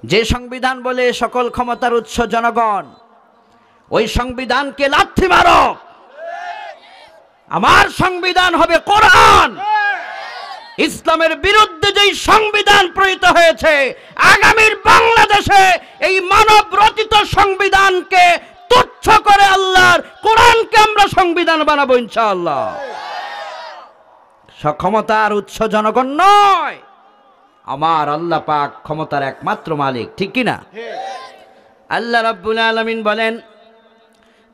যে সংবিধান বলে সকল ক্ষমতার উৎস জনগণ, ওই সংবিধানকে লাথি মারো। আমার সংবিধান হবে কোরআন। ইসলামের বিরুদ্ধে যেই সংবিধান প্রণীত হয়েছে, আগামীর বাংলাদেশে এই মানব রচিত সংবিধানকে তুচ্ছ করে আল্লাহর কোরআনকে আমরা সংবিধান বানাবো ইনশাআল্লাহ। ক্ষমতার উৎস জনগণ নয়, আমার আল্লাহ পাক ক্ষমতার একমাত্র মালিক, ঠিক কি না? আল্লাহ রাব্বুল আলামিন বলেন,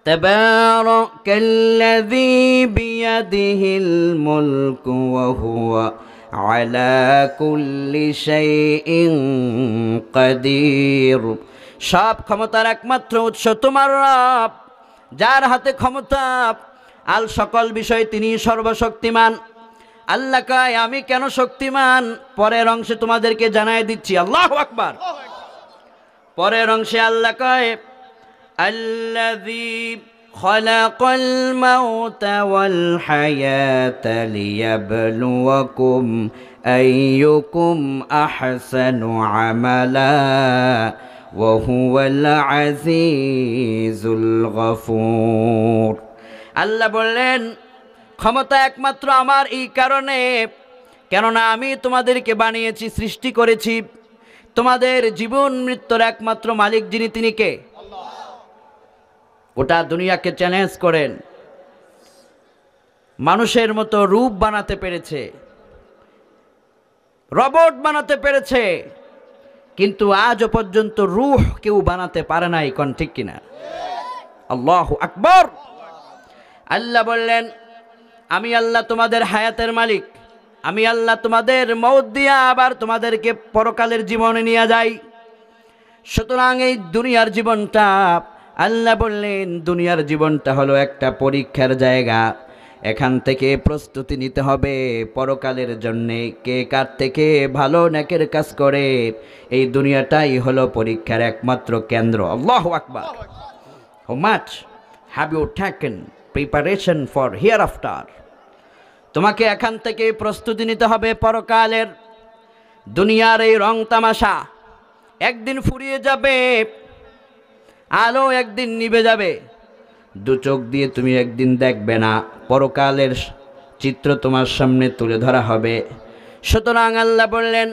তাবারাকাল্লাযী বিয়াদিহিল মুলকু ওয়া হুয়া আলা কুল্লি শাইইন কাদির। সব ক্ষমতার একমাত্র উৎস তোমার রব, যার হাতে ক্ষমতা, আল সকল বিষয় তিনি সর্বশক্তিমান। আল্লাহ কয় আমি কেন শক্তিমান, পরের অংশে তোমাদেরকে জানাই দিচ্ছি। আল্লাহু আকবার। পরের অংশে আল্লাহ কয়, আল্লাযী খালাকাল মাউতা ওয়াল হায়াতা লিয়াবলুয়াকুম আইয়ুকুম আহসানু আমালা ওয়া হুয়াল আজিজুল গফুর। আল্লাহ বললেন ক্ষমতা একমাত্র আমার এই কারণে, কেননা আমি তোমাদেরকে বানিয়েছি, সৃষ্টি করেছি। তোমাদের জীবন মৃত্যুর একমাত্র মালিক যিনি, তিনি কে? গোটা দুনিয়াকে চ্যালেঞ্জ করেন, মানুষের মতো রূপ বানাতে পেরেছে, রোবট বানাতে পেরেছে, কিন্তু আজও পর্যন্ত রূহ কেউ বানাতে পারে নাই। কোন ঠিক কিনা? আল্লাহু আকবার। আল্লাহ বললেন আমি আল্লাহ তোমাদের হায়াতের মালিক, আমি আল্লাহ তোমাদের মওত দিয়া আবার তোমাদেরকে পরকালের জীবনে নিয়ে যাই। সুতরাং এই দুনিয়ার জীবনটা, আল্লাহ বললেন দুনিয়ার জীবনটা হলো একটা পরীক্ষার জায়গা। এখান থেকে প্রস্তুতি নিতে হবে পরকালের জন্যে। কে কার থেকে ভালো নেকের কাজ করে, এই দুনিয়াটাই হলো পরীক্ষার একমাত্র কেন্দ্র। আল্লাহু আকবার। How much have you taken preparation for hereafter? তোমাকে এখান থেকে প্রস্তুতি নিতে হবে পরকালের। দুনিয়ার এই রং তামাশা একদিন ফুরিয়ে যাবে, আলো একদিন নিভে যাবে, দু চোখ দিয়ে তুমি একদিন দেখবে না। পরকালের চিত্র তোমার সামনে তুলে ধরা হবে। সুতরাং আল্লাহ বললেন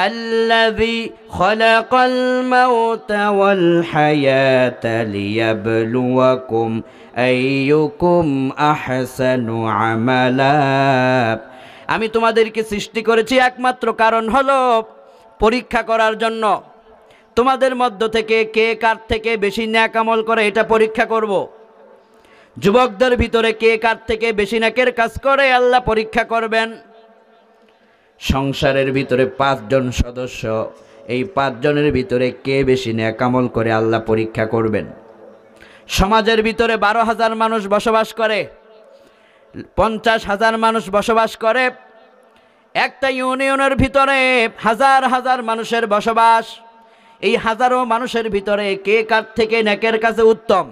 আল্লাযী খালাকাল মাউতা ওয়াল হায়াতা লিয়াবলুয়াকুম আইয়ুকুম আহসানু আমালা। আমি তোমাদেরকে সৃষ্টি করেছি একমাত্র কারণ হলো পরীক্ষা করার জন্য। তোমাদের মধ্য থেকে কে কার থেকে বেশি নেক আমল করে এটা পরীক্ষা করব। যুবকদের ভিতরে কে কার থেকে বেশি নেকের কাজ করে আল্লাহ পরীক্ষা করবেন। সংসারের ভিতরে 5 জন সদস্য, এই 5 জনের ভিতরে কে বেশি নেক আমল করে আল্লাহ পরীক্ষা করবেন। সমাজের ভিতরে 12,000 মানুষ বসবাস করে, 50,000 মানুষ বসবাস করে। একটা ইউনিয়নের ভিতরে হাজার হাজার মানুষের বসবাস। এই হাজারো মানুষের ভিতরে কে কার থেকে নেকের কাছে উত্তম,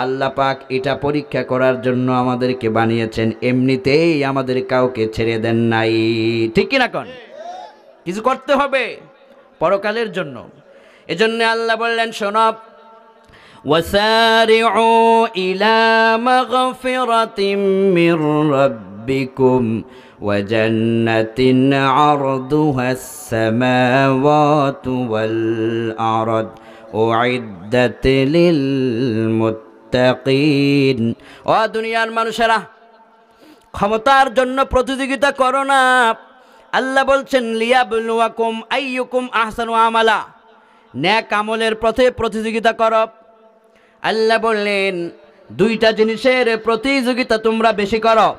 আল্লাহ পাক এটা পরীক্ষা করার জন্য আমাদেরকে বানিয়েছেন। এমনিতেই আমাদের কাউকে ছেড়ে দেন নাই, ঠিক কিনা? কোন কিছু করতে হবে পরকালের জন্য। এজন্য আল্লাহ বললেন শোনো, ওয়াসারিউ ইলা মাগফিরাতিম মির রাব্বিকুম ওয়া জান্নাতিন আরদুহাস সামাওয়াতু ওয়াল আরদ উইদ্দাত লিল মুত্তাকিন। ও দুনিয়ার মানুষেরা, ক্ষমতার জন্য প্রতিযোগিতা করো না। আল্লাহ বলছেন লিয়াবলুয়াকুম আইয়ুকুম আহসানু আমালা, নেক আমলের পথে প্রতিযোগিতা করো। আল্লাহ বললেন 2টা জিনিসের প্রতিযোগিতা তোমরা বেশি করো।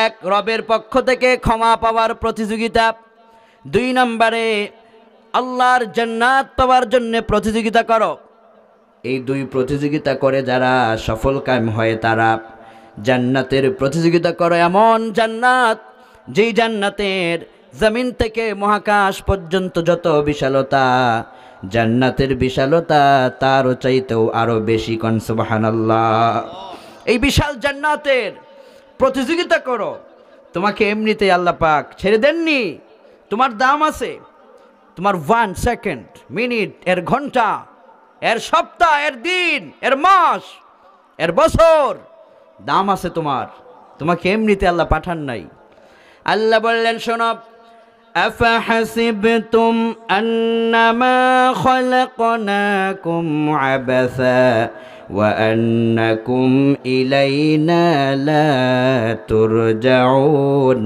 এক, রবের পক্ষ থেকে ক্ষমা পাওয়ার প্রতিযোগিতা। 2 নম্বরে আল্লাহর জান্নাত পাওয়ার জন্য প্রতিযোগিতা করো। এই 2 প্রতিযোগিতা করে যারা সফল কাম হয় তারা জান্নাতের প্রতিযোগিতা করে। এমন জান্নাত যেই জান্নাতের জমিন থেকে মহাকাশ পর্যন্ত যত বিশালতা, জান্নাতের বিশালতা তারও চাইতেও আরো বেশি। কোন সুবহানাল্লাহ। এই বিশাল জান্নাতের প্রতিযোগিতা করো। তোমাকে এমনিতেই আল্লাহ পাক ছেড়ে দেননি, তোমার দাম আছে। তোমার 1 সেকেন্ড, মিনিট, এর ঘন্টা, এর সপ্তাহ, এর দিন, এর মাস, এর বছর দাম আছে তোমার। তোমাকে এমনিতে আল্লাহ পাঠান নাই। আল্লাহ বললেন, শোনো, আফাহাসিবতুম আন্নামা খালাকনাকুম আবাসা ওয়া আন্নাকুম ইলাইনা লা তুরজাউন।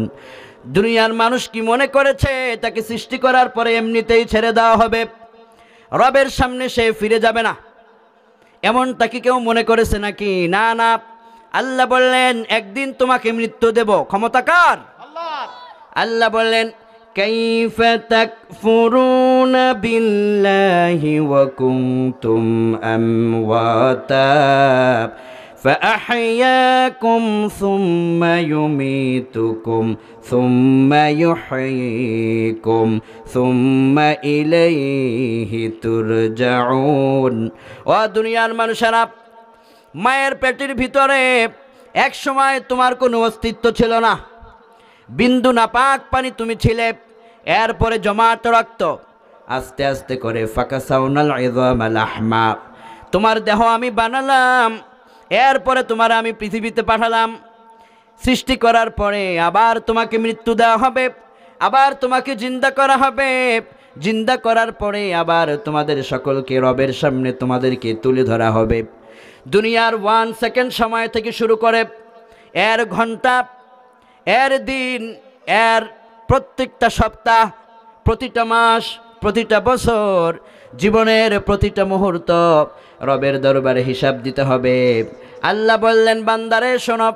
দুনিয়ার মানুষ কি মনে করেছে তাকে সৃষ্টি করার পরে এমনিতেই ছেড়ে দেওয়া হবে, রবের সামনে সে ফিরে যাবে না, এমনটা কি কেউ মনে করেছে নাকি? না না, আল্লাহ বললেন একদিন তোমাকে মৃত্যু দেব। ক্ষমতা কার? আল্লাহ বললেন, কাইফা তাকফুরুনা বিল্লাহি ওয়া কুনতুম আমওয়াতা فأحياكم ثم يميتكم ثم يحييكم ثم إليه ترجعون। ও দুনিয়ার মানুষেরা, মায়ের পেটের ভিতরে এক সময় তোমার কোনো অস্তিত্ব ছিল না, বিন্দু নাপাক পানি তুমি ছিলে, এরপরে জমাট রক্ত, আস্তে আস্তে করে ফাকাসাউনাল ইযামা লাহমা, তোমার দেহ আমি বানালাম, এরপরে তোমার আমি পৃথিবীতে পাঠালাম। সৃষ্টি করার পরে আবার তোমাকে মৃত্যু দেওয়া হবে, আবার তোমাকে জিন্দা করা হবে, জিন্দা করার পরে আবার তোমাদের সকলকে রবের সামনে তোমাদেরকে তুলে ধরা হবে। দুনিয়ার 1 সেকেন্ড সময় থেকে শুরু করে এর ঘন্টা, এর দিন, এর প্রত্যেকটা সপ্তাহ, প্রতিটা মাস, প্রতিটা বছর, জীবনের প্রতিটা মুহূর্ত রবের দরবারে হিসাব দিতে হবে। আল্লাহ বললেন, বান্দারে শোনো,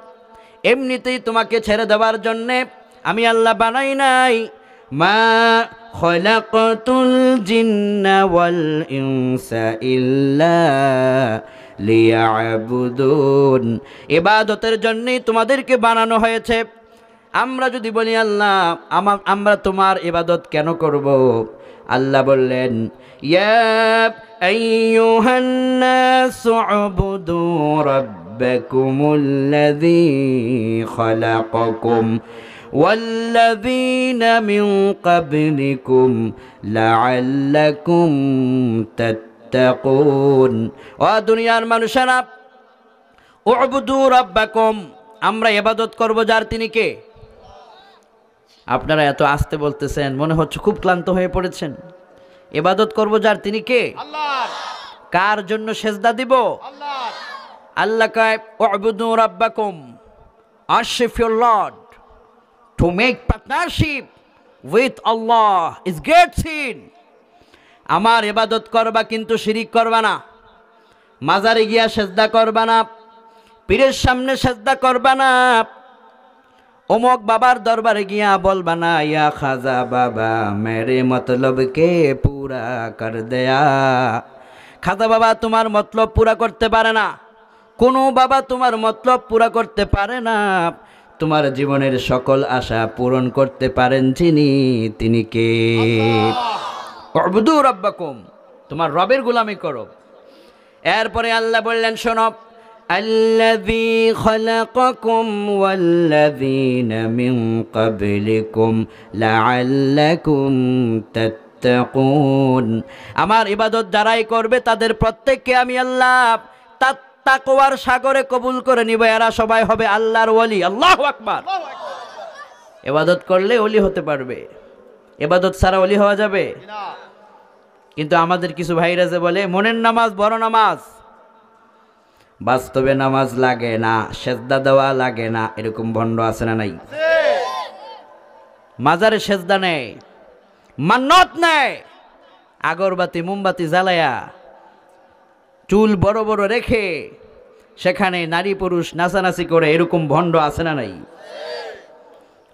এমনিতেই তোমাকে ছেড়ে দেওয়ার জন্যে আমি আল্লাহ বানাই নাই। মা খলাকতুল জিন্না ওয়াল ইনসা ইল্লা লিয়াবুদুন, ইবাদতের জন্যই তোমাদেরকে বানানো হয়েছে। আমরা যদি বলি আল্লাহ আমরা তোমার ইবাদত কেন করব? আল্লাহ বললেন, ইয়া আইয়ুহান নাসু উবুদু রাব্বাকুমুল্লাযী খালাকাকুম ওয়াল্লাযীনা মিন ক্বাবলিকুম লাআল্লাকুম তাত্তাকুন। ও দুনিয়ার মানুষেরা, উবুদু রাব্বাকুম, আমরা ইবাদত করব যার, তিনি কে? আপনারা এত আস্তে বলতেছেন, মনে হচ্ছে খুব ক্লান্ত হয়ে পড়েছেন। ইবাদত করব যার, তিনি কে? আল্লাহ। কার জন্য সেজদা দিব? আল্লাহ। আল্লাহ কয়, উবুদু রাব্বাকুম, worship your Lord. To make partnership with Allah is great sin. আমার ইবাদত করবা কিন্তু শিরিক করবা না, মাজারে গিয়া সেজদা করবা না, পীরের সামনে সেজদা করবা না, অমুক বাবার দরবারে গিয়া বলবা না, ইয়া খাজা বাবা মেরে মতলব কে পুরা কর দেয়া। খাজা বাবা তোমার মতলব পুরা করতে পারে না, কোনো বাবা তোমার মতলব পুরা করতে পারে না। তোমার জীবনের সকল আশা পূরণ করতে পারেন যিনি, তিনি কে? উবুদু রাব্বাকুম, তোমার রবের গোলামি করো। এরপরে আল্লাহ বললেন, শোনো, আল্লাযী খালাকাকুম ওয়াল্লাযীনা মিন ক্বাবলিকুম লাআল্লাকুম তাত্তাকুন, আমার ইবাদত যারাই করবে তাদের প্রত্যেককে আমি আল্লাহ তাকওয়ার সাগরে কবুল করে নিব, এরা সবাই হবে আল্লাহর ওলি। আল্লাহু আকবার। ইবাদত করলে ওলি হতে পারবে, ইবাদত ছাড়া ওলি হওয়া যাবে? কিন্তু আমাদের কিছু ভাইরা যে বলে মনের নামাজ বড় নামাজ, বাস্তবে নামাজ লাগে না, সেজদা দেওয়া লাগে না, এরকম ভণ্ড আছে না নাই? মাজারে সেজদা নেয়, মান্নত নেয়, আগরবাতি মোমবাতি জ্বালায়া চুল বড় বড় রেখে সেখানে নারী পুরুষ নাচানাচি করে, এরকম ভণ্ড আছে না নাই?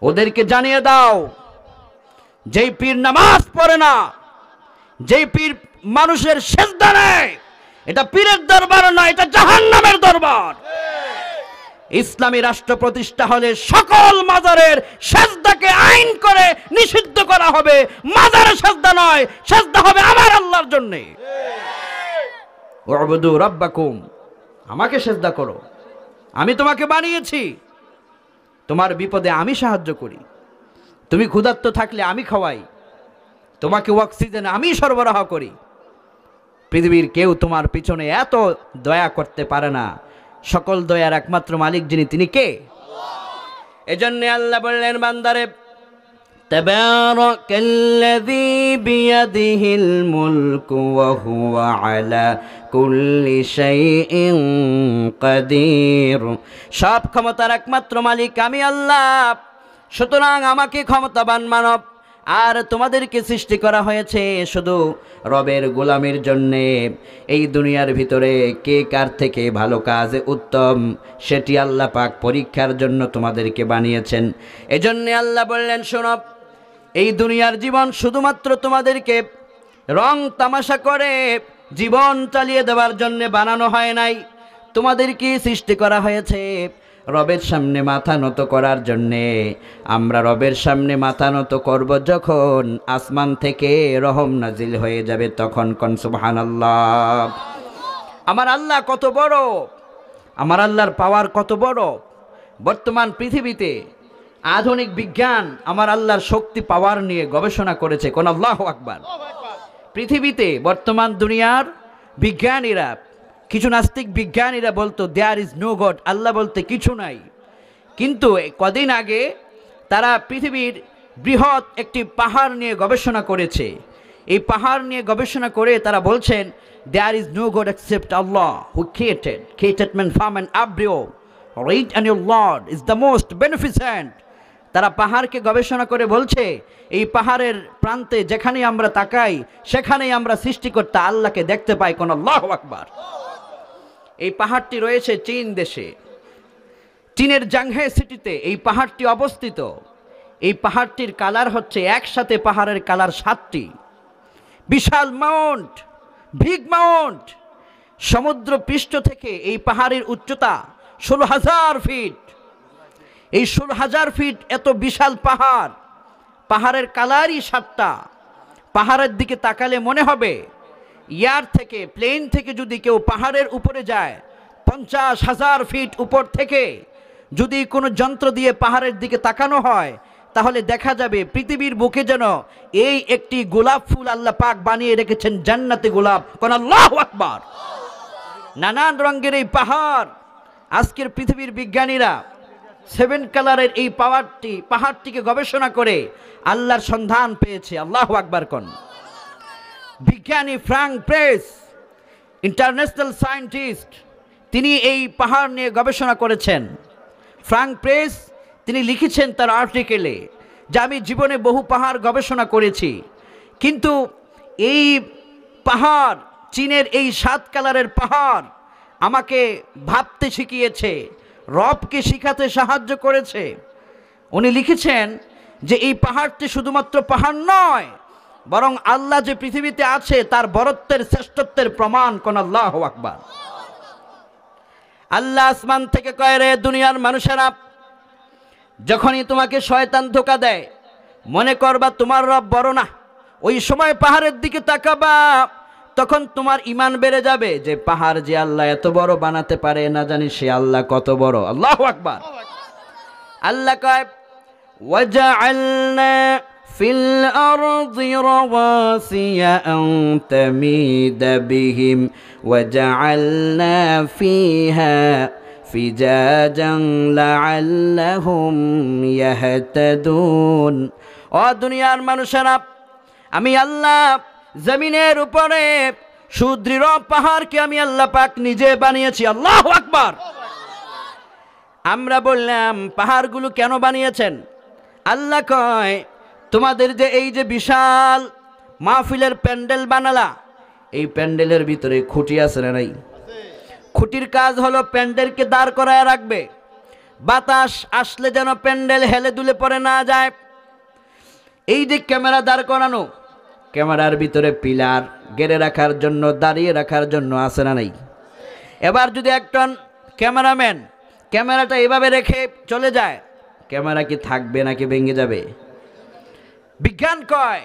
ওদেরকে জানিয়ে দাও, যেই পীর নামাজ পড়ে না, যেই পীর মানুষের সেজদা নেয়, এটা পীরের দরবার না, এটা জাহান্নামের দরবার। ইসলামী রাষ্ট্র প্রতিষ্ঠা হলে সকল মাজারের সেজদাকে আইন করে নিষিদ্ধ করা হবে। মাজারে সেজদা নয়, সেজদা হবে আমার আল্লাহর জন্য। উবুদু রাব্বাকুম, আমাকে সেজদা করো, আমি তোমাকে বানিয়েছি, তোমার বিপদে আমি সাহায্য করি, তুমি ক্ষুধার্ত থাকলে আমি খাওয়াই, তোমাকে অক্সিজেন আমি সরবরাহ করি। পৃথিবীর কেউ তোমার পিছনে এত দয়া করতে পারে না। সকল দয়ার একমাত্র মালিক যিনি, তিনি কে? এজন্য আল্লাহ বললেন বান্দারে, তাবারাকাল্লাযী বিয়াদিহিল মুলকু ওয়া হুয়া আলা কুল্লি শাইইন কাদির। সব ক্ষমতার একমাত্র মালিক আমি আল্লাহ। সুতরাং আমাকে ক্ষমতাবান মানব। আর তোমাদেরকে সৃষ্টি করা হয়েছে শুধু রবের গোলামের জন্যে। এই দুনিয়ার ভিতরে কে কার থেকে ভালো কাজে উত্তম সেটি আল্লাহ পাক পরীক্ষার জন্য তোমাদেরকে বানিয়েছেন। এজন্যে আল্লাহ বললেন, শোনো, এই দুনিয়ার জীবন শুধুমাত্র তোমাদেরকে রং তামাশা করে জীবন চালিয়ে দেওয়ার জন্য বানানো হয় নাই। তোমাদেরকে সৃষ্টি করা হয়েছে রবের সামনে মাথা নত করার জন্যে। আমরা রবের সামনে মাথা নত করব যখন আসমান থেকে রহম নাজিল হয়ে যাবে, তখন কোন সুবহানাল্লাহ। আমার আল্লাহ কত বড়, আমার আল্লাহর পাওয়ার কত বড়। বর্তমান পৃথিবীতে আধুনিক বিজ্ঞান আমার আল্লাহর শক্তি পাওয়ার নিয়ে গবেষণা করেছে, কোন আল্লাহু আকবার। পৃথিবীতে বর্তমান দুনিয়ার বিজ্ঞানীরা, কিছু নাস্তিক বিজ্ঞানীরা বলতো দেয়ার ইজ নো গড, আল্লাহ বলতে কিছু নাই। কিন্তু কদিন আগে তারা পৃথিবীর বৃহৎ একটি পাহাড় নিয়ে গবেষণা করেছে। এই পাহাড় নিয়ে গবেষণা করে তারা বলছেন there is no god except Allah who created man from an embryo, right and your lord is the most beneficent. তারা পাহাড়কে গবেষণা করে বলছে এই পাহাড়ের প্রান্তে যেখানেই আমরা তাকাই সেখানেই আমরা সৃষ্টিকর্তা আল্লাহকে দেখতে পাই, কোন আল্লাহু আকবার। এই পাহাড়টি রয়েছে চীন দেশে, চীনের জাংহে সিটিতে এই পাহাড়টি অবস্থিত। এই পাহাড়টির কালার হচ্ছে, একসাথে পাহাড়ের কালার 7টি। বিশাল মাউন্ট, বিগ মাউন্ট। সমুদ্র পৃষ্ঠ থেকে এই পাহাড়ের উচ্চতা 16,000 ফিট। এই 16,000 ফিট এত বিশাল পাহাড়, পাহাড়ের কালারই 7টা। পাহাড়ের দিকে তাকালে মনে হবে ইয়ার থেকে, প্লেন থেকে যদি কেউ পাহাড়ের উপরে যায় 50,000 ফিট উপর থেকে যদি কোনো যন্ত্র দিয়ে পাহাড়ের দিকে তাকানো হয় তাহলে দেখা যাবে পৃথিবীর বুকে যেন এই একটি গোলাপ ফুল আল্লাহ পাক বানিয়ে রেখেছেন, জান্নাতে গোলাপ, কোন আল্লাহু আকবার। নানান রঙের এই পাহাড়। আজকের পৃথিবীর বিজ্ঞানীরা 7 কালারের এই পাহাড়টিকে গবেষণা করে আল্লাহর সন্ধান পেয়েছে, আল্লাহু আকবার কোন। বিজ্ঞানী ফ্রাঙ্ক প্রেস, ইন্টারন্যাশনাল সায়েন্টিস্ট, তিনি এই পাহাড় নিয়ে গবেষণা করেছেন। ফ্রাঙ্ক প্রেস তিনি লিখেছেন তার আর্টিকেলে যে আমি জীবনে বহু পাহাড় গবেষণা করেছি, কিন্তু এই পাহাড়, চীনের এই 7 কালারের পাহাড় আমাকে ভাবতে শিখিয়েছে, রবকে শিখাতে সাহায্য করেছে। উনি লিখেছেন যে এই পাহাড়টি শুধুমাত্র পাহাড় নয়, বরং আল্লাহ যে পৃথিবীতে আছে তার বরত্বের, শ্রেষ্ঠত্বের প্রমাণ, কোন আল্লাহু আকবার। আল্লাহ আসমান থেকে কয়, রে দুনিয়ার মানুষেরা, যখনই তোমাকে শয়তান ধোঁকা দেয় মনে করবা তোমার রব বড় না, ওই সময় পাহাড়ের দিকে তাকাবা, তখন তোমার ঈমান বেড়ে যাবে যে পাহাড় যে আল্লাহ এত বড় বানাতে পারে, না জানি সে আল্লাহ কত বড়, আল্লাহু আকবার। আল্লাহ কয়, ওয়াজআলনা ফিল আরদি রাওয়াসিয়া আন তামিদা বিহিম ওয়াজআলনা ফিহা ফিজাজান লাআল্লাহুম ইয়াহতাদুন। ও দুনিয়ার মানুষেরা, আমি আল্লাহ জমিনের উপরে সুদৃঢ় পাহাড়কে আমি আল্লাহ পাক নিজে বানিয়েছি, আল্লাহু আকবার। আমরা বললাম পাহাড়গুলো কেন বানিয়েছেন? আল্লাহ কয়, তোমাদের যে এই যে বিশাল মাহফিলের প্যান্ডেল বানালা, এই প্যান্ডেলের ভিতরে খুঁটি আছে না নাই? খুঁটির কাজ হলো প্যান্ডেলকে দাঁড় করায় রাখবে, বাতাস আসলে যেন প্যান্ডেল হেলে দুলে পড়ে না যায়। এই যে ক্যামেরা দাঁড় করানো, ক্যামেরার ভিতরে পিলার গেড়ে রাখার জন্য, দাঁড়িয়ে রাখার জন্য আছে না নাই? এবার যদি একজন ক্যামেরাম্যান ক্যামেরাটা এভাবে রেখে চলে যায়, ক্যামেরা কি থাকবে নাকি ভেঙে যাবে? বিজ্ঞান কয়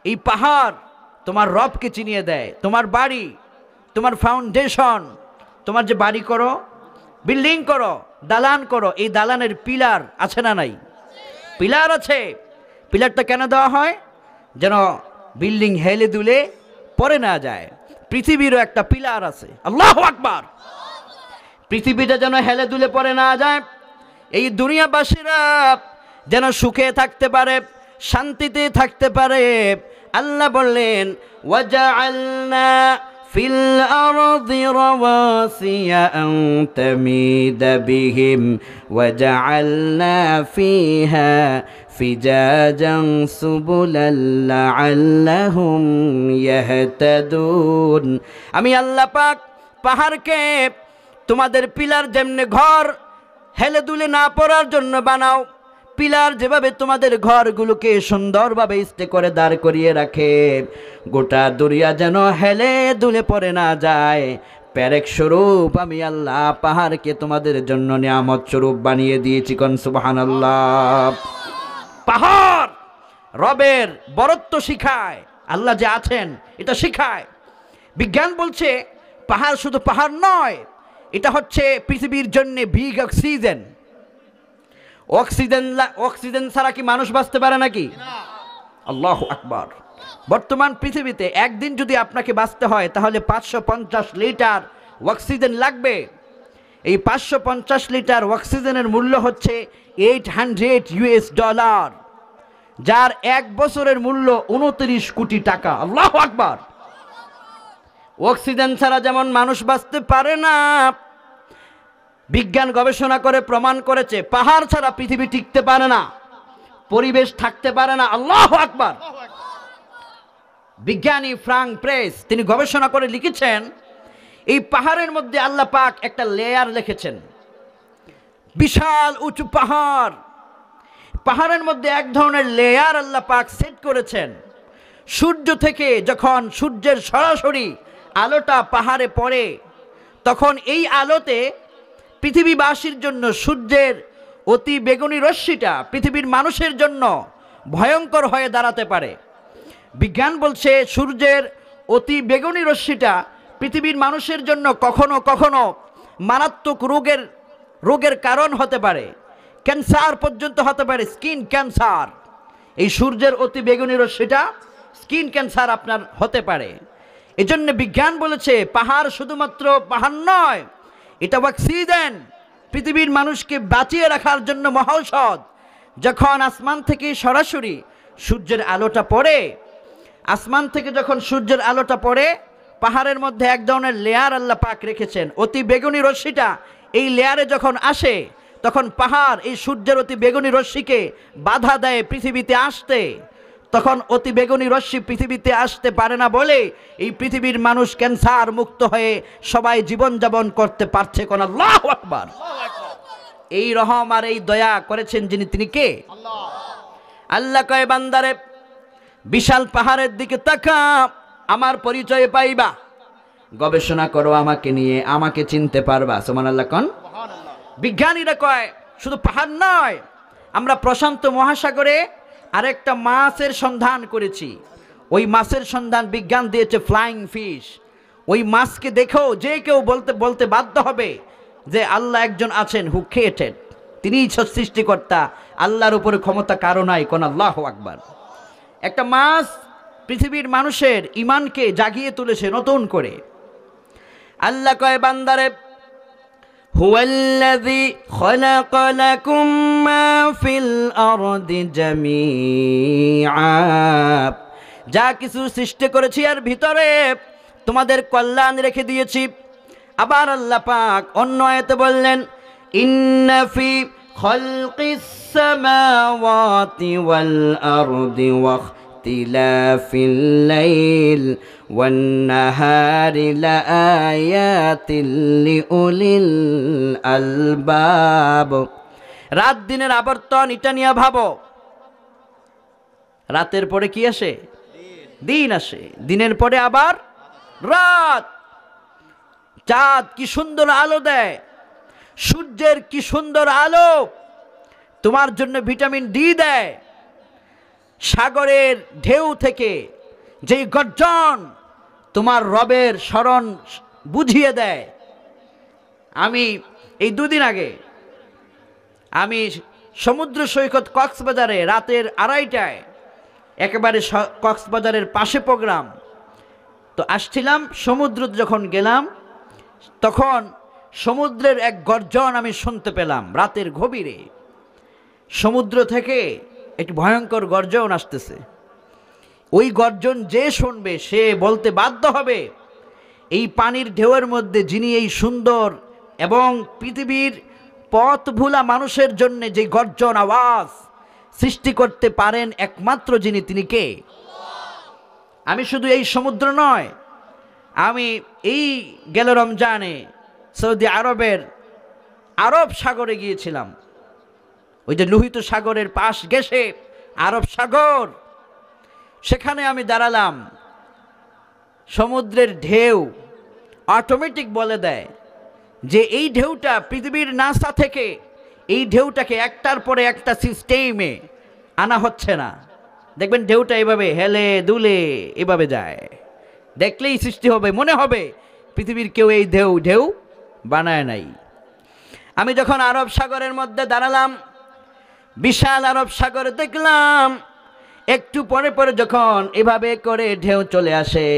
এই পাহাড় তোমার রবকে চিনিয়ে দেয়। তোমার বাড়ি, তোমার ফাউন্ডেশন, তোমার যে বাড়ি করো, বিল্ডিং করো, দালান করো, এই দালানের পিলার আছে না নাই? পিলার আছে। পিলারটা কেন দেওয়া হয়? যেন বিল্ডিং হেলে দুলে পড়ে না যায়। পৃথিবীরও একটা পিলার আছে, আল্লাহু আকবার। পৃথিবীটা যেন হেলে দুলে পড়ে না যায়, এই দুনিয়াবাসীরা যেন সুখে থাকতে পারে, শান্তিতে থাকতে পারে। আল্লাহ বললেন ওয়াজআলনা ফিল আরদি রাওয়াসিয়া আন তামিদা বিহিম ওয়াজআলনা ফিহা ফিজাজান সুবুলাল লাআল্লাহুম ইয়াহতাদুন। আমি আল্লাহ পাক পাহাড়কে তোমাদের পিলার যেমনে ঘর হেলে দুলে না পড়ার জন্য বানাও, পিলার যেভাবে তোমাদের ঘরগুলোকে সুন্দরভাবে স্টে করে দাঁড় করিয়ে রাখে, গোটা দুনিয়া যেন হেলে দুলে পড়ে না যায়, পেরেক স্বরূপ আমি আল্লাহ পাহাড়কে তোমাদের জন্য নিয়ামত স্বরূপ বানিয়ে দিয়েছি। কোন সুবহানাল্লাহ। পাহাড় রবের বরত্ব শিখায়, আল্লাহ যে আছেন এটা শিখায়। বিজ্ঞান বলছে পাহাড় শুধু পাহাড় নয়, এটা হচ্ছে পৃথিবীর জন্য বিগ অক্সিজেন। অক্সিজেন ছাড়া কি মানুষ বাঁচতে পারে নাকি? আল্লাহু আকবার। বর্তমান পৃথিবীতে একদিন যদি আপনাকে বাঁচতে হয় তাহলে 550 লিটার অক্সিজেন লাগবে। এই 550 লিটার অক্সিজেনের মূল্য হচ্ছে $800, যার এক বছরের মূল্য 29 কোটি টাকা। আল্লাহু আকবার। অক্সিজেন ছাড়া যেমন মানুষ বাঁচতে পারে না, বিজ্ঞান গবেষণা করে প্রমাণ করেছে পাহাড় ছাড়া পৃথিবী টিকতে পারে না, পরিবেশ থাকতে পারে না। আল্লাহু আকবার। বিজ্ঞানী ফ্রাঙ্ক প্রেস তিনি গবেষণা করে লিখেছেন এই পাহাড়ের মধ্যে আল্লাহ পাক একটা লেয়ার রেখেছেন, বিশাল উঁচু পাহাড়, পাহাড়ের মধ্যে এক ধরনের লেয়ার আল্লাহ পাক সেট করেছেন। সূর্য থেকে যখন সূর্যের সরাসরি আলোটা পাহাড়ে পড়ে, তখন এই আলোতে পৃথিবীবাসীর জন্য সূর্যের অতি বেগুনি রশ্মিটা পৃথিবীর মানুষের জন্য ভয়ঙ্কর হয়ে দাঁড়াতে পারে। বিজ্ঞান বলছে সূর্যের অতি বেগুনি রশ্মিটা পৃথিবীর মানুষের জন্য কখনো কখনো মারাত্মক রোগের কারণ হতে পারে, ক্যান্সার পর্যন্ত হতে পারে, স্কিন ক্যান্সার। এই সূর্যের অতি বেগুনি রশ্মিটা স্কিন ক্যান্সার আপনার হতে পারে। এজন্য বিজ্ঞান বলেছে পাহাড় শুধুমাত্র পাহাড় নয়, এটা অক্সিজেন, পৃথিবীর মানুষকে বাঁচিয়ে রাখার জন্য মহৌষধ। যখন আসমান থেকে সরাসরি সূর্যের আলোটা পড়ে, আসমান থেকে যখন সূর্যের আলোটা পড়ে, পাহাড়ের মধ্যে এক ধরনের লেয়ার আল্লাহ পাক রেখেছেন, অতি বেগুনি রশ্মিটা এই লেয়ারে যখন আসে, তখন পাহাড় এই সূর্যের অতি বেগুনি রশ্মিকে বাধা দেয় পৃথিবীতে আসতে। তখন অতি বেগুনি রশ্মি পৃথিবীতে আসতে পারে না বলে এই পৃথিবীর মানুষ ক্যান্সার মুক্ত হয়ে সবাই জীবনযাপন করতে পারছে। কোন আল্লাহু আকবার। এই রহম আর এই দয়া করেছেন যিনি, তিনি কে? আল্লাহ কয় বান্দারে বিশাল পাহাড়ের দিকে তাকা, আমার পরিচয় পাইবা, গবেষণা করো আমাকে নিয়ে, আমাকে চিনতে পারবা। সুবহানাল্লাহ কোন। বিজ্ঞানীরা কয় শুধু পাহাড় নয়, আমরা প্রশান্ত মহাসাগরে আরেকটা মাছের সন্ধান করেছি। ওই মাছের সন্ধান বিজ্ঞান দিয়েছে ফ্লাইং ফিশ। ওই মাছকে দেখেও যে কেউ বলতে বাধ্য হবে যে আল্লাহ একজন আছেন, হু ক্রিয়েটেড, তিনিই সৃষ্টিকর্তা, আল্লাহর উপরে ক্ষমতা কারো নাই। কোন আল্লাহু আকবার। একটা মাছ পৃথিবীর মানুষের ঈমানকে জাগিয়ে তুলেছে নতুন করে। আল্লাহ কয় বান্দারে হুয়াল্লাযী খালাকা লাকুম মা ফিল আরদি জামিআ, যা কিছু সৃষ্টি করেছি এর ভিতরে তোমাদের কল্যাণ রেখে দিয়েছি। আবার আল্লাহ পাক অন্য আয়াতে বললেন ইন্না ফি খালকিস সামাওয়াতি ওয়াল আরদি ওয়া ইখতিলাফিল লাইল ওয়ান নাহারি লাআয়াতিল লিউলিল আলবাব। রাত দিনের আবর্তন এটা নিয়ে ভাবো। রাতের পরে কি আসে? দিন আসে। দিনের পরে আবার রাত। চাঁদ কি সুন্দর আলো দেয়, সূর্যের কি সুন্দর আলো তোমার জন্য ভিটামিন ডি দেয়। সাগরের ঢেউ থেকে যেই গর্জন তোমার রবের স্মরণ বুঝিয়ে দেয়। আমি এই দুদিন আগে আমি সমুদ্র সৈকত কক্সবাজারে রাতের 2:30টায় একেবারে কক্সবাজারের পাশে প্রোগ্রাম। তো আসছিলাম, সমুদ্র যখন গেলাম তখন সমুদ্রের এক গর্জন আমি শুনতে পেলাম রাতের গভীরে। সমুদ্র থেকে একটি ভয়ঙ্কর গর্জন আসতেছে। ওই গর্জন যে শুনবে সে বলতে বাধ্য হবে, এই পানির ঢেউয়ের মধ্যে যিনি এই সুন্দর এবং পৃথিবীর পথ ভোলা মানুষের জন্য যে গর্জন আওয়াজ সৃষ্টি করতে পারেন একমাত্র যিনি, তিনি কে? আমি শুধু এই সমুদ্র নয়, আমি এই গেল রমজানে সৌদি আরবের আরব সাগরে গিয়েছিলাম। ওই যে লোহিত সাগরের পাশ গেছে আরব সাগর, সেখানে আমি দাঁড়ালাম। সমুদ্রের ঢেউ অটোমেটিক বলে দেয় যে এই ঢেউটা পৃথিবীর নাসা থেকে এই ঢেউটাকে একটার পরে একটা সিস্টেমে আনা হচ্ছে না। দেখবেন ঢেউটা এভাবে হেলে দুলে এভাবে যায়, দেখলেই সৃষ্টি হবে, মনে হবে পৃথিবীর কেউ এই ঢেউ বানায় নাই। আমি যখন আরব সাগরের মধ্যে দাঁড়ালাম, বিশাল আরব সাগর দেখলাম। একটু পরে পরে যখন এভাবে করে ঢেউ চলে আসে,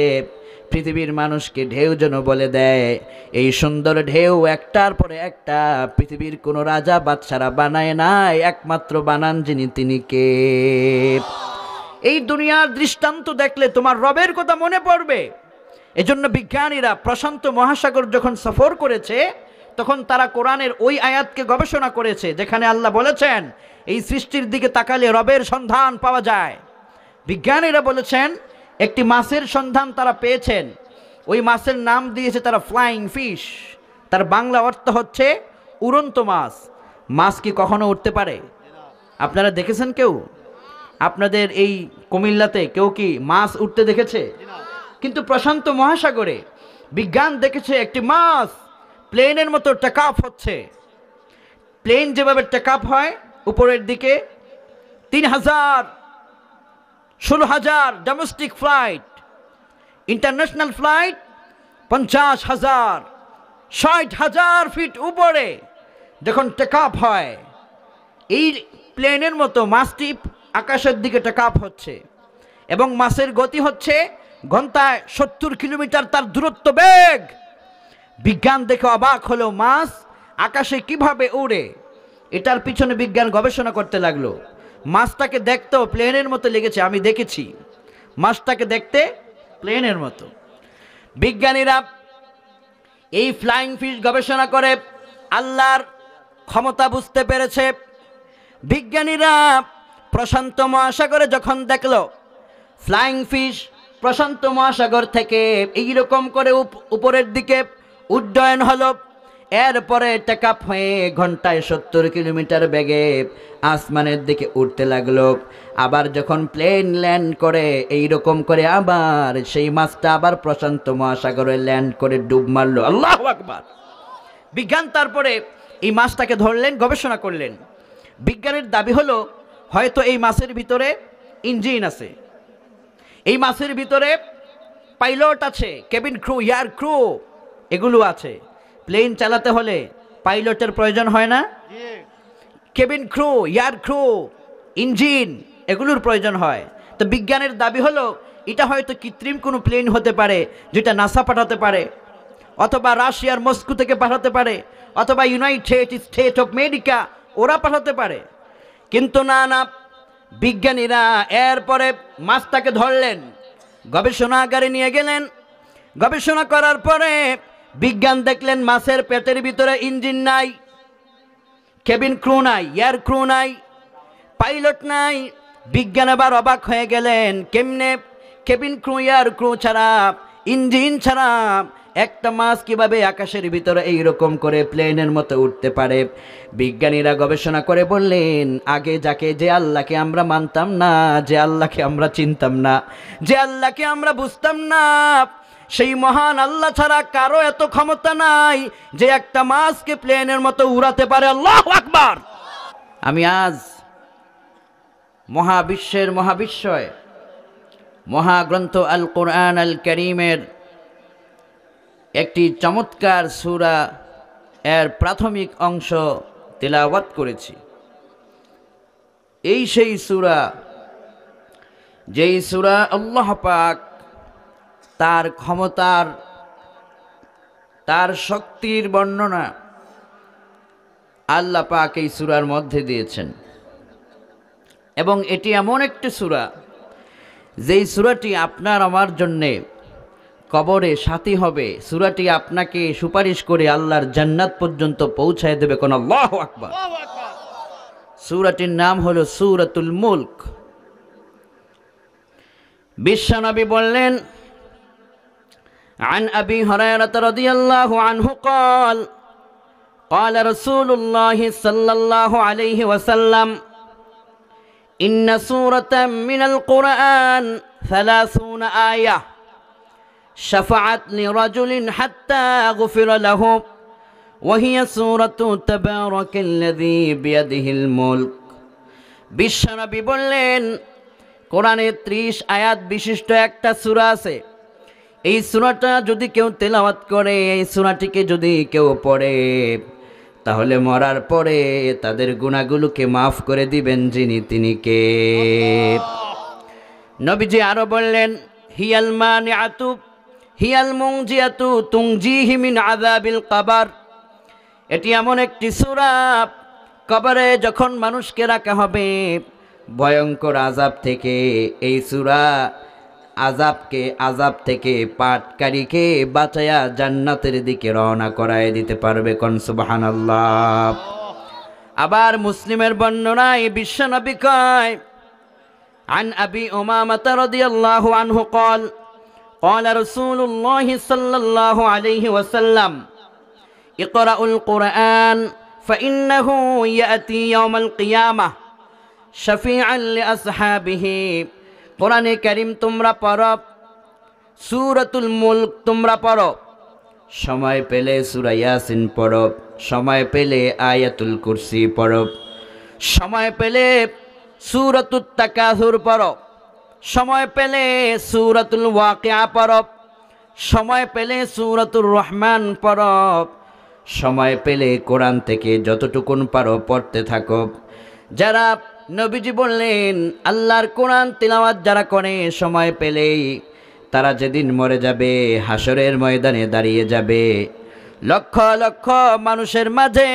পৃথিবীর মানুষকে ঢেউ যেন বলে দেয় এই সুন্দর ঢেউ একটার পরে একটা পৃথিবীর কোনো রাজা বাদশারা বানায় নাই, একমাত্র বানান যিনি, তিনি কে? এই দুনিয়ার দৃষ্টান্ত দেখলে তোমার রবের কথা মনে পড়বে। এজন্য বিজ্ঞানীরা প্রশান্ত মহাসাগর যখন সফর করেছে তখন তারা কোরআনের ওই আয়াতকে গবেষণা করেছে যেখানে আল্লাহ বলেছেন এই সৃষ্টির দিকে তাকালে রবের সন্ধান পাওয়া যায়। বিজ্ঞানীরা বলেছেন একটি মাছের সন্ধান তারা পেয়েছেন, ওই মাছের নাম দিয়েছে তারা ফ্লাইং ফিশ। তার বাংলা অর্থ হচ্ছে উড়ন্ত মাছ। মাছ কি কখনো উঠতে পারে? আপনারা দেখেছেন কেউ? আপনাদের এই কুমিল্লাতে কেউ কি মাছ উঠতে দেখেছে? কিন্তু প্রশান্ত মহাসাগরে বিজ্ঞান দেখেছে একটি মাছ প্লেনের মতো টেক অফ হচ্ছে। প্লেন যেভাবে টেক অফ হয় উপরের দিকে, 3000, 16,000 domestic flight, international flight 50,000, 60,000 feet উপরে যখন টেক অফ হয়, এই প্লেনের মতো মাছটি আকাশের দিকে টেক অফ হচ্ছে এবং মাছের গতি হচ্ছে ঘন্টায় 70 কিলোমিটার তার দূরত্ব বেগ। বিজ্ঞান দেখে অবাক হলো মাছ আকাশে কিভাবে উড়ে। এটার পিছনে বিজ্ঞান গবেষণা করতে লাগলো। মাছটাকে দেখতেও প্লেনের মতো লেগেছে, আমি দেখেছি মাছটাকে দেখতে প্লেনের মতো। বিজ্ঞানীরা এই ফ্লাইং ফিশ গবেষণা করে আল্লাহর ক্ষমতা বুঝতে পেরেছে। বিজ্ঞানীরা প্রশান্ত মহাসাগরে যখন দেখলো ফ্লাইং ফিশ প্রশান্ত মহাসাগর থেকে এইরকম করে উপরের দিকে উড্ডয়ন হলো, এরপরে টেক আপ হয়ে ঘন্টায় 70 কিলোমিটার বেগে আসমানের দিকে উঠতে লাগলো। আবার যখন প্লেন ল্যান্ড করে এইরকম করে আবার সেই মাছটা আবার প্রশান্ত মহাসাগরে ল্যান্ড করে ডুব মারলো। আল্লাহু আকবার! বিজ্ঞান তারপরে এই মাছটাকে ধরলেন, গবেষণা করলেন। বিজ্ঞানের দাবি হলো হয়তো এই মাছের ভিতরে ইঞ্জিন আছে, এই মাছের ভিতরে পাইলট আছে, কেবিন ক্রু, এয়ার ক্রু এগুলো আছে। প্লেন চালাতে হলে পাইলটের প্রয়োজন হয় না? Cabin crew, air crew, engine এগুলোর প্রয়োজন হয়। তো বিজ্ঞানের দাবি হলো এটা হয়তো কৃত্রিম কোনো প্লেন হতে পারে যেটা নাসা পাঠাতে পারে, অথবা রাশিয়ার মস্কো থেকে পাঠাতে পারে, অথবা ইউনাইটেড স্টেট অফ আমেরিকা ওরা পাঠাতে পারে। কিন্তু না, বিজ্ঞানীরা এরপরে মাছটাকে ধরলেন, গবেষণাগারে নিয়ে গেলেন। গবেষণা করার পরে বিজ্ঞান দেখলেন মাছের পেটের ভিতরে ইঞ্জিন নাই, কেবিন ক্রু নাই, এয়ার ক্রু নাই, পাইলট নাই। বিজ্ঞান আবার অবাক হয়ে গেলেন, কেমনে কেবিন ক্রু, এয়ার ক্রু ছাড়া, ইঞ্জিন ছাড়া একটা মাছ কিভাবে আকাশের ভিতরে এইরকম করে প্লেনের মতো উঠতে পারে। বিজ্ঞানীরা গবেষণা করে বললেন আগে যে আল্লাহকে আমরা মানতাম না, যে আল্লাহকে আমরা চিনতাম না, যে আল্লাহকে আমরা বুঝতাম না, সেই মহান আল্লাহ ছাড়া কারো এত ক্ষমতা নাই যে একটা মাছকে প্লেনের মতো উড়াতে পারে। আল্লাহু আকবার! আমি আজ মহাবিশ্বের মহাবিশ্বয় মহাগ্রন্থ আল কোরআন আল কারীমের একটি চমৎকার সূরা এর প্রাথমিক অংশ তেলাওয়াত করেছি। এই সেই সূরা যেই সূরা আল্লাহ পাক তার ক্ষমতার, তার শক্তির বর্ণনা আল্লাহ পাক এই সূরার মধ্যে দিয়েছেন। এবং এটি এমন একটি সূরা যেই সূরাটি আপনার আমার জন্যে কবরে সাথী হবে। সূরাটি আপনাকে সুপারিশ করে আল্লাহর জান্নাত পর্যন্ত পৌঁছায় দেবে। কোন আল্লাহু আকবার। সূরাটির নাম হলো সূরাতুল মুলক। বিশ্বনবী বললেন, عن أبي هريرة رضي الله عنه قال قال رسول الله صلى الله عليه وسلم إن سورة من القرآن 30 آية شفعت لرجل حتى غفر له وهي سورة تبارك الذي بيده الملك। বিশ্বনবী বললেন, কোরআনে 30 আয়াত বিশিষ্ট একটা সূরা আছে। এই সূরাটা যদি কেউ তেলাওয়াত করে, এই সূরাটিকে যদি কেউ পড়ে, তাহলে মরার পরে তাদের গুনাহগুলোকে মাফ করে দিবেন যিনি, তিনি কে? নবীজি আরো বললেন, হিয়াল মানিআতু হিয়াল মুনজিয়াতু তুনজিহি মিন আযাবিল কবর। এটি এমন একটি সূরা, কবরে যখন মানুষকে রাখা হবে ভয়ঙ্কর আযাব থেকে, এই সূরা আযাব থেকে পাটকারীকে বাঁচায়া জান্নাতের দিকে রওনা করায় দিতে পারবে। কোন সুবহানাল্লাহ। আবার মুসলিমের বর্ণনায় বিশ্বনবী কয়, عن أبي أمامة رضي الله عنه قال قال رسول الله صلى الله عليه وسلم اقرأوا القرآن فإنه يأتي يوم القيامة شفيعا لأصحابه। কোরআনে কারীম তোমরা পড়ো, সূরাতুল মুলক তোমরা পড়ো, সময় পেলে সূরা ইয়াসিন পড়ো, সময় পেলে আয়াতুল কুরসি পড়ো, সময় পেলে সূরাতুত তাকাসুর পড়ো, সময় পেলে সূরাতুল ওয়াকিয়া পড়ো, সময় পেলে সূরাতুর রহমান পড়ো, সময় পেলে কোরআন থেকে যতটুকুন পারো পড়তে থাকো। যারা, নবীজি বললেন, আল্লাহর কোরআন তিলাওয়াত যারা করে সময় পেলেই, তারা যেদিন মরে যাবে হাসরের ময়দানে দাঁড়িয়ে যাবে লক্ষ লক্ষ মানুষের মাঝে।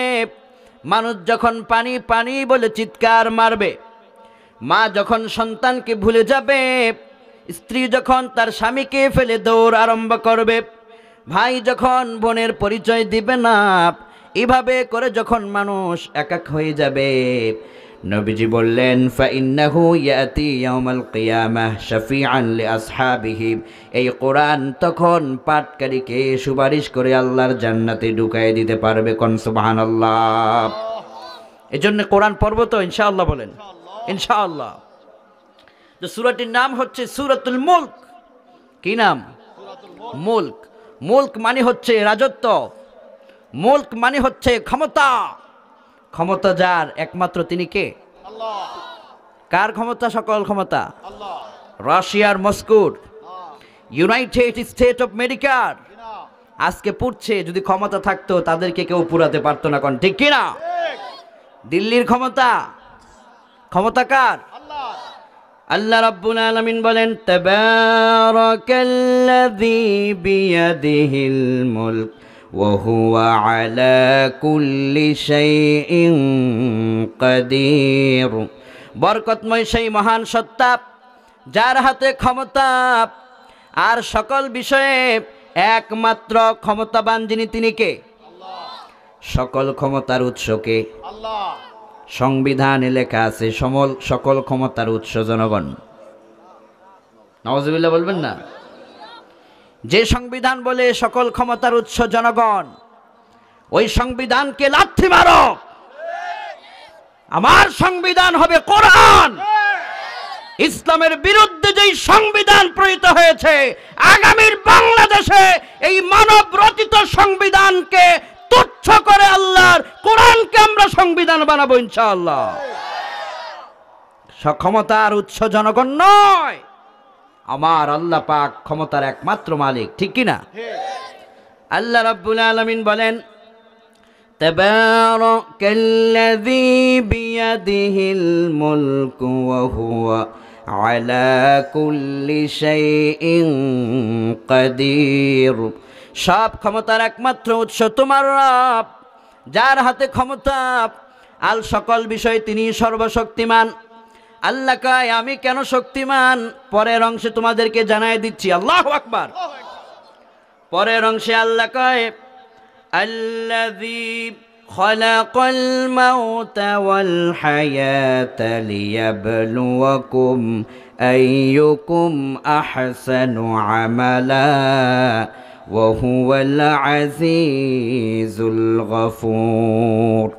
মানুষ যখন পানি পানি বলে চিৎকার মারবে, মা যখন সন্তানকে ভুলে যাবে, স্ত্রী যখন তার স্বামীকে ফেলে দৌড় আরম্ভ করবে, ভাই যখন বোনের পরিচয় দিবে না, এভাবে করে যখন মানুষ একাক হয়ে যাবে, নবীজি বললেন, ফাইন্নাহু ইয়াতি ইয়াউমাল কিয়ামাহ শাফিআন লিআসহাবিহি। এই কোরআন তখন পাঠকারীকে সুপারিশ করে আল্লাহর জান্নাতে ঢুকায় দিতে পারবে। কোন সুবহানাল্লাহ। এজন্য কোরআন পড়ব তো ইনশাআল্লাহ, বলেন ইনশাআল্লাহ। যে সূরাটির নাম হচ্ছে সূরাতুল মুলক। কি নাম? মুলক। মুলক মানে হচ্ছে রাজত্ব, মুলক মানে হচ্ছে ক্ষমতা। ক্ষমতা যার একমাত্র তিনি কে? আল্লাহ। কার ক্ষমতা? সকল ক্ষমতা আল্লাহ। রাশিয়ার মস্কোর, ইউনাইটেড স্টেট অফ আমেরিকার আজকে পুড়ছে, যদি ক্ষমতা থাকতো তাদেরকে কেউ পুরাতে পারতো না। কোন ঠিক কিনা? দিল্লির ক্ষমতা, ক্ষমতা কার? আল্লাহ। আল্লাহ রাব্বুল আলামিন বলেন, তাবারাকাল্লাযী বিয়াদিহিল মুলক وهو على كل شيء قدير। বরকতময় সেই মহান সত্তা যার হাতে ক্ষমতা, আর সকল বিষয়ে একমাত্র ক্ষমতাবান যিনি, তিনি কে? আল্লাহ। সকল ক্ষমতার উৎস কে? আল্লাহ। সংবিধানে লেখা আছে সকল ক্ষমতার উৎস জনগণ। নাউজুবিল্লাহ বলবেন না? যে সংবিধান বলে সকল ক্ষমতার উৎস জনগণ, ওই সংবিধানকে লাথি মারো। আমার সংবিধান হবে কোরআন। ইসলামের বিরুদ্ধে যেই সংবিধান প্রণীত হয়েছে, আগামীর বাংলাদেশে এই মানব রচিত সংবিধানকে তুচ্ছ করে আল্লাহর কোরআনকে আমরা সংবিধান বানাবো ইনশাআল্লাহ। ক্ষমতার উৎস জনগণ নয়, আমার আল্লাহ পাক ক্ষমতার একমাত্র মালিক। ঠিক কিনা? আল্লাহ রাব্বুল আলামিন বলেন, তাবারাকাল্লাযী বিয়াদিহিল মুলকু ওয়া হুয়া আলা কুল্লি শাইইন কাদির। সব ক্ষমতার একমাত্র উৎস তোমার রব, যার হাতে ক্ষমতা, আল সকল বিষয় তিনি সর্বশক্তিমান। আল্লাহ কয় আমি কেন শক্তিমান পরের অংশে তোমাদেরকে জানাই দিচ্ছি। আল্লাহু আকবার। পরের অংশে আল্লাহ কয় আল্লাযী খালাকাল মাউতা ওয়াল হায়াতা লিয়াবলুয়াকুম আইয়ুকুম আহসানু আমালা ওয়া হুয়াল আজিজুল গফুর।